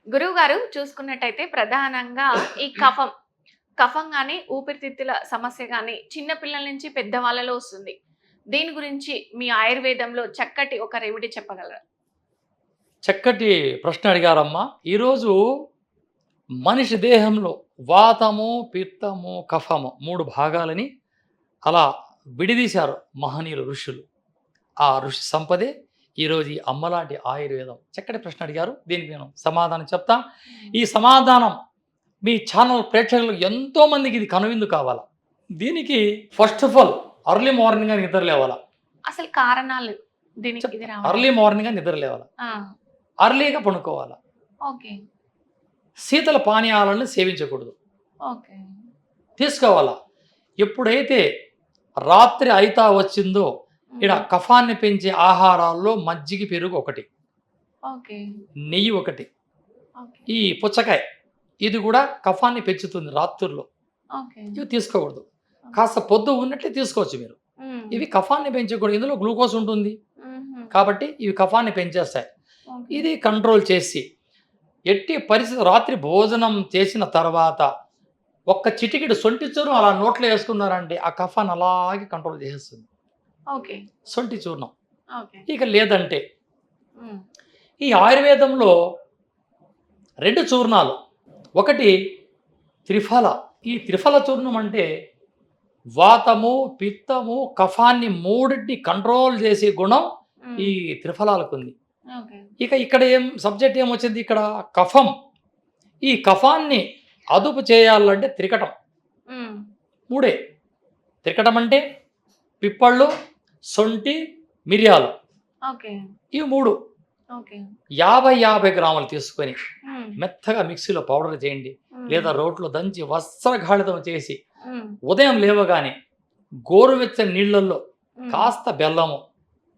గురువుగారు చూసుకున్నట్టయితే ప్రధానంగా ఈ కఫం గాని, ఊపిరితిత్తుల సమస్య గాని చిన్న పిల్లల నుంచి పెద్దవాళ్ళలో వస్తుంది. దీని గురించి మీ ఆయుర్వేదంలో చక్కటి ఒక రెమెడీ చెప్పగలరా? చక్కటి ప్రశ్న అడిగారమ్మా. ఈరోజు మనిషి దేహంలో వాతము, పిత్తము, కఫము 3 భాగాలని అలా విడదీశారు మహనీయులు ఋషులు. ఆ ఋషి సంపదే ఈరోజు ఈ అమ్మలాంటి ఆయుర్వేదం. చక్కటి ప్రశ్న అడిగారు. దీనికి నేను సమాధానం చెప్తా. ఈ సమాధానం మీ ఛానల్ ప్రేక్షకులకు ఎంతోమందికి ఇది కనువిందు కావాలా. దీనికి ఫస్ట్ ఆఫ్ ఆల్ ఎర్లీ మార్నింగ్‌గా నిద్ర లేవాలా. అసలు కారణాలు దీనికి ఇది రావడానికి? ఎర్లీ మార్నింగ్‌గా నిద్ర లేవాలా. ఆ! ఎర్లీగా పడుకోవాలా. ఓకే. శీతల పానీయాలను సేవించకూడదు. ఓకే. తీసుకోవాలా. ఎప్పుడైతే రాత్రి అయితా వచ్చిందో ఈడ హ్మ్. కఫాన్ని పెంచే ఆహారాల్లో మజ్జిగ, పెరుగు ఒకటి, ఓకే. నెయ్యి ఒకటి, ఓకే. ఈ పుచ్చకాయ ఇది కూడా కఫాన్ని పెంచుతుంది రాత్రుల్లో. ఓకే. ఇవి తీసుకోకూడదు. కాస్త పొద్దు ఉన్నట్లే తీసుకోవచ్చు మీరు. హ్మ్. ఇవి కఫాన్ని పెంచకూడదు. ఇందులో గ్లూకోజ్ ఉంటుంది హుహు. కాబట్టి ఇవి కఫాన్ని పెంచేస్తాయి. ఓకే. ఇది కంట్రోల్ చేసి ఎట్టి పరిస్థితి రాత్రి భోజనం చేసిన తర్వాత ఒక్క చిటికెడు సొంటి చూర్ణం అలా నోట్లో వేసుకున్నారంటే ఆ కఫాన్ని అలాగే కంట్రోల్ చేసేస్తుంది ఓకే. సొంటి చూర్ణం. ఓకే. ఇక లేదంటే హ్మ్. ఈ ఆయుర్వేదంలో 2 చూర్ణాలు. ఒకటి త్రిఫల. ఈ త్రిఫల చూర్ణం అంటే వాతము, పిత్తము, కఫాన్ని మూడిటిని కంట్రోల్ చేసే గుణం హ్మ్. ఈ త్రిఫలాలకుంది. ఓకే. ఇక ఇక్కడ సబ్జెక్ట్ ఏమొచ్చింది ఇక్కడ కఫం. ఈ కఫాన్ని అదుపు చేయాలంటే త్రికటం. హ్మ్. 3 త్రికటం అంటే పిప్పళ్ళు, సొంటి, మిరియాలు. ఓకే. ఇవి 3 ఓకే. 50 గ్రాములు తీసుకొని హ్మ్. మెత్తగా మిక్సీలో పౌడర్ చేయండి. హ్మ్. లేదా రోట్లో దంచి వస్త్రగాళితం చేసి హ్మ్. ఉదయం లేవగానే గోరువెచ్చని నీళ్ళల్లో హ్మ్. కాస్త బెల్లము,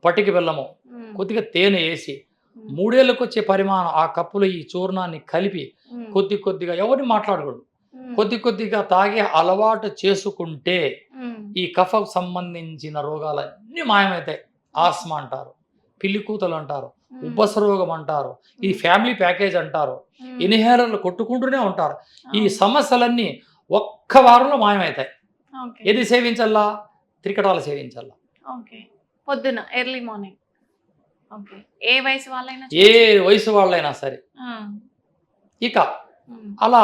పటిక బెల్లము, హ్మ్. కొద్దిగా తేనె వేసి హ్మ్. 3 ఏళ్ళకొచ్చే పరిమాణం ఆ కప్పులో ఈ చూర్ణాన్ని కలిపి హ్మ్. కొద్దిగా ఎవరిని మాట్లాడకూడదు. హ్మ్. కొద్దిగా తాగే అలవాటు చేసుకుంటే హ్మ్. ఈ కఫకు సంబంధించిన రోగాలన్నీ మాయమవుతాయి. ఆస్మా అంటారు, పిల్లికూతలు అంటారు, హ్మ్. ఉబ్బస రోగం అంటారు, ఈ హ్మ్. ఫ్యామిలీ ప్యాకేజ్ అంటారు, హ్మ్. ఇన్హేలర్లు కొట్టుకుంటూనే ఉంటారు. ఈ అవును. సమస్యలన్నీ ఒక్క వారంలో మాయమవుతాయి. ఓకే. ఏది సేవించల్లా? త్రికటాలు సేవించల్లా. ఓకే. పొద్దున ఎర్లీ మార్నింగ్. ఓకే. ఏ వయసు వాళ్ళైనా ఏ చేయొచ్చా? వయసు వాళ్ళైనా సరే. ఆ! ఇక హ్మ్. అలా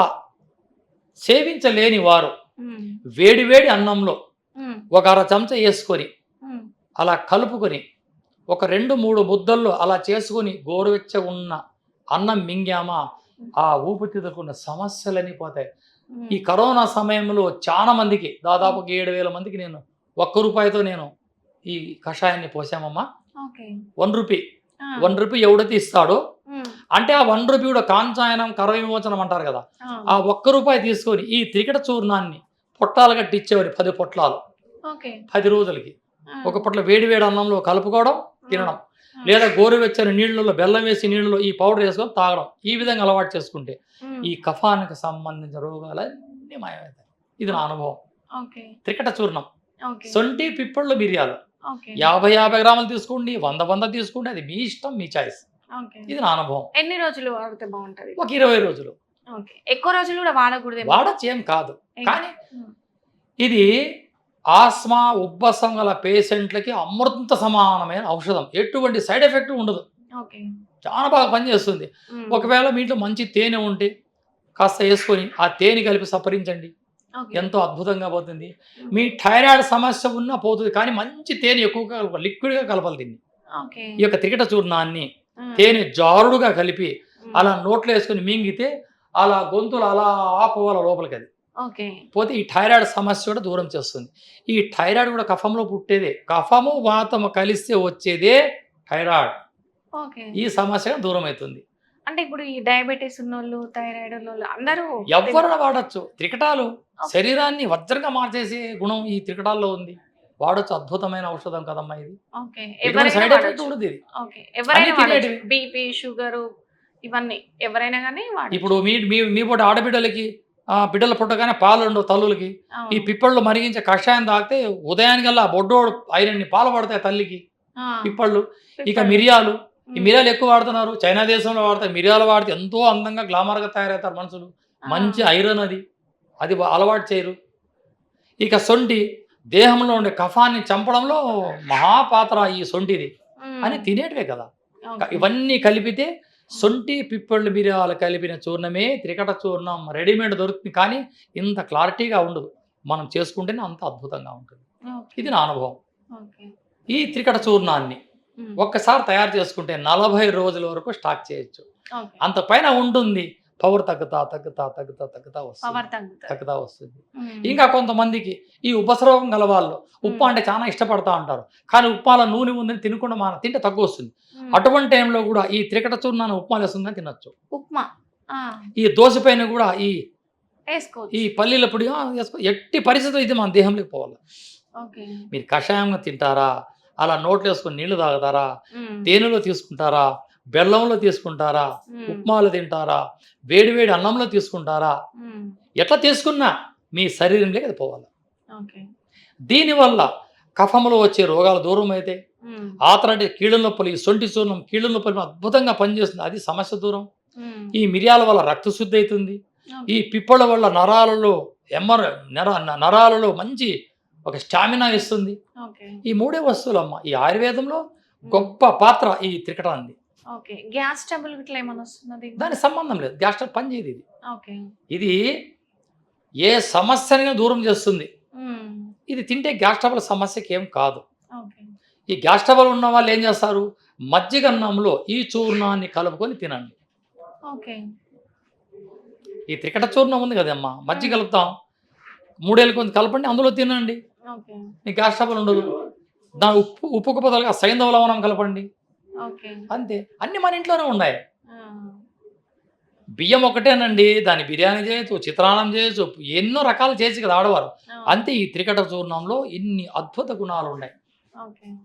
సేవించలేని వారు హ్మ్. వేడి వేడి అన్నంలో హ్మ్. ఒక అర చెంచా వేసుకొని హ్మ్. అలా కలుపుకొని ఒక 2, 3 ముద్దల్లో అలా చేసుకొని గోరువెచ్చగా ఉన్న అన్నం మింగామా ఆ ఊపిరితిత్తులకున్న సమస్యలన్నీ పోతాయి. ఈ హ్మ్. కరోనా సమయంలో చాలా మందికి దాదాపుగా 7,000 మందికి నేను ₹1 నేను ఈ కషాయాన్ని పోసామమ్మా. ఓకే. రూ. ఆ! 1 ఎవడైతే ఇస్తాడో హ్మ్. అంటే ఆ ₹1 కూడా కాంచాయనం, కర విమోచనం అంటారు కదా! ఆ అవును. ₹1 తీసుకొని ఈ త్రికట చూర్ణాన్ని పొట్లాలు కట్టి ఇచ్చేవారు 10 పొట్లాలు. ఓకే. 10 రోజులకి. ఆ! ఒక పొట్ల వేడి వేడి అన్నంలో కలుపుకోవడం, తినడం. ఆ! లేదా గోరువెచ్చని నీళ్ళలో బెల్లం వేసి నీళ్ళలో ఈ పౌడర్ ఏసుకొని తాగడం. ఈ విధంగా అలవాటు చేసుకుంటే హ్మ్. ఈ కఫానికి సంబంధించిన రోగాలన్నీ మాయమవుతాయి. ఇది నా అనుభవం. ఓకే. త్రికట చూర్ణం. ఓకే. సొంటి, పిప్పళ్ళు, మిరియాలు. ఓకే. 50 గ్రాములు తీసుకోండి, 100 తీసుకోండి. అది మీ ఇష్టం, మీ చాయిస్. ఓకే. ఇది నా అనుభవం. ఎన్ని రోజులు వాడితే బావుంటది? ఒక 20 రోజులు. ఓకే. ఎక్కువ రోజులు గూడా వాడకూడదేమో? వాడొచ్చు ఏం కాదు. కానీ హ్మ్. ఇది ఆస్మా, ఉబ్బసం గల పేషెంట్‌లకి అమృత సమానమైన ఔషధం. ఎటువంటి సైడ్ ఎఫెక్ట్ ఉండదు. ఓకే. చాలా బాగా పనిచేస్తుంది. హ్మ్. ఒకవేళ మీ ఇంట్లో మంచి తేనె ఉంటే కాస్త యేసుకొని ఆ తేనె కలిపి సపరించండి. ఓకే. ఎంతో అద్భుతంగా పోతుంది. హ్మ్. మీ థైరాయిడ్ సమస్య ఉన్నా పోతుంది. కానీ మంచి తేనె ఎక్కువగా కలపాలి. లిక్విడ్‌గా కలపాలి దీన్ని. ఓకే. ఈ యొక్క త్రికట చూర్ణాన్ని హ్మ్. తేనె జారుడుగా కలిపి హ్మ్. అలా నోట్లో యేసుకొని మింగితే అలా గొంతులో అలా పోవాలి లోపలికది. ఓకే. పోతే ఈ థైరాయిడ్ సమస్య కూడా దూరం చేస్తుంది. ఈ థైరాయిడ్ కూడా కఫంలో పుట్టేదే. కఫము, వాతము కలిస్తే వచ్చేదే థైరాయిడ్. ఓకే. ఈ సమస్య దూరమైతుంది. అంటే ఇప్పుడు ఈ డయాబెటిస్ ఉన్నోళ్ళు, థైరాయిడ్ ఉన్నోళ్ళు అందరూ ఎవ్వరైనా వాడొచ్చు. త్రికటాలు ఓకే. శరీరాన్ని వజ్రంగా మార్చేసే గుణం ఈ త్రికటాల్లో ఉంది. వాడొచ్చు. అద్భుతమైన ఔషధం కదమ్మా ఇది. ఓకే. ఎటువంటి ఎవరైనా సైడ్ ఎఫెక్ట్ వాడొచ్చు. ఉండదు ఇది. ఓకే. ఎవరైనా అన్నీ వాడొచ్చు. తినేటివి. బీపీ, షుగరు ఇవన్నీ ఎవరైనా గాని వాడొచ్చు. ఇప్పుడు మీ మీ మీ పూట ఆడబిడ్డలకి బిడ్డలు పుట్టగానే పాలుండవు తల్లులకి. ఈ అవును. పిప్పళ్ళు మరిగించే కషాయం తాగితే ఉదయానికల్లా బొడ్డోడు అయినన్ని పాలు పడతాయి తల్లికి. ఆ! పిప్పళ్ళు. ఇక పిప్పళ్ళు. మిరియాలు. ఈ మిరియాలు ఎక్కువ వాడుతున్నారు. చైనా దేశంలో వాడతారు. మిరియాలు వాడితే ఎంతో అందంగా గ్లామర్‌గా తయారవుతారు మనుషులు. మంచి ఐరన్ అది. అది అలవాటు చేయరు. ఇక సొంఠి దేహంలో ఉండే కఫాన్ని చంపడంలో మహాపాత్ర ఈ సొంఠిది. అని తినేటివే కదా! ఇవన్నీ కలిపితే సొంఠి, పిప్పళ్ళు, మిరియాలు కలిపిన చూర్ణమే త్రికట చూర్ణం. రెడీమేడ్ దొరుకుతుంది. కానీ ఇంత క్లారిటీగా ఉండదు. మనం చేసుకుంటేనే అంత అద్భుతంగా ఉంటుంది. ఇది నా అనుభవం. ఈ త్రికట చూర్ణాన్ని ఒక్కసారి తయారు చేసుకుంటే 40 రోజుల వరకు స్టాక్ చేయొచ్చు. అంత పైన ఉంటుంది. పవర్ తగ్గుతా వస్తుంది. ఇంకా కొంతమందికి ఈ ఉపస్రవం గల వాళ్ళు ఉప్మా అంటే చాలా ఇష్టపడతా ఉంటారు. కానీ ఉప్మాలో నూనె ఉందని తినకుండా తింటే తక్కువ వస్తుంది. అటువంటి టైంలో కూడా ఈ త్రికట చూర్ణాన్ని ఉప్మాలు వేసుకుందని తినొచ్చు. ఉప్మా ఈ దోశ పైన కూడా వేసుకోవచ్చు. ఈ పల్లీల పొడి వేసుకో. ఎట్టి పరిస్థితుల్లో ఇది మన దేహంలోకి పోవాలి. మీరు కషాయంగా తింటారా, అలా నోట్లో వేసుకొని నీళ్లు తాగుతారా, తేనెలో తీసుకుంటారా, బెల్లంలో తీసుకుంటారా, ఉప్మాలో తింటారా, వేడి అన్నంలో తీసుకుంటారా, ఎట్లా తీసుకున్నా మీ శరీరంలోకి అది పోవాలి. దీనివల్ల కఫంలో వచ్చే రోగాలు దూరం అయితే, ఆతరంటే కీళ్ళ నొప్పులు, ఈ సొంటి చూర్ణం కీళ్ళ నొప్పులు అద్భుతంగా పనిచేస్తుంది. అది సమస్య దూరం. ఈ మిరియాల వల్ల రక్తశుద్ధి అవుతుంది. ఈ పిప్పళ్ళ వల్ల నరాలలో మంచి ఒక స్టామినా ఇస్తుంది. ఈ మూడే వస్తువులమ్మ ఈ ఆయుర్వేదంలో గొప్ప పాత్ర ఈ త్రికటాన్ని. గ్యాస్ ట్రబుల్ ఇట్లా ఏమైనా వస్తున్నది? దాని సంబంధం లేదు. గ్యాస్ ట్రబుల్ పని చేయదు. ఇది ఏ సమస్యని దూరం చేస్తుంది. ఇది తింటే గ్యాస్ ట్రబుల్ సమస్యకి ఏం కాదు. ఈ గ్యాస్ ట్రబుల్ ఉన్న వాళ్ళు ఏం చేస్తారు, మజ్జిగన్నంలో ఈ చూర్ణాన్ని కలుపుకొని తినండి. ఈ త్రికట చూర్ణం ఉంది కదమ్మా, మజ్జిగ కలుపుతాం, 3 ఏళ్ళ కొంత కలపండి, అందులో తినండి. మీకు గ్యాస్ ట్రబుల్ ఉండదు. దాని ఉప్పుకు బదులుగా సైంధవ లవణం కలపండి, అంతే. అన్ని మన ఇంట్లోనే ఉన్నాయి. బియ్యం ఒకటేనండి, దాన్ని బిర్యానీ చేయొచ్చు, చిత్రాన్నం చేయొచ్చు, ఎన్నో రకాలు చేసి కదా ఆడవారు. అంతే ఈ త్రికట చూర్ణంలో ఇన్ని అద్భుత గుణాలు ఉన్నాయి.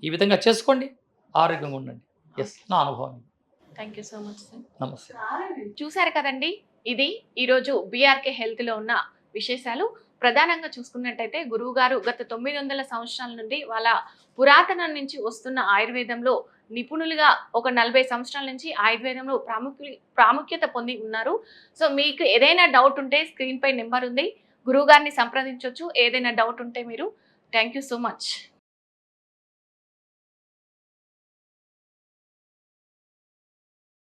ఈ విధంగా చేసుకోండి, ఆరోగ్యంగా ఉండండి. నా అనుభవం. Thank you so much sir. నమస్తే. చూశారు కదండి, ఇది ఈరోజు బీఆర్కే హెల్త్లో ఉన్న విశేషాలు. ప్రధానంగా చూసుకున్నట్టయితే గురువు గారు గత 900 సంవత్సరాల నుండి వాళ్ళ పురాతనం నుంచి వస్తున్న ఆయుర్వేదంలో నిపుణులుగా ఒక 40 సంవత్సరాల నుంచి ఆయుర్వేదంలో ప్రాముఖ్యత పొంది ఉన్నారు. సో మీకు ఏదైనా డౌట్ ఉంటే స్క్రీన్ పై నెంబర్ ఉంది, గురువు గారిని సంప్రదించవచ్చు. ఏదైనా డౌట్ ఉంటే మీరు. Thank you so much.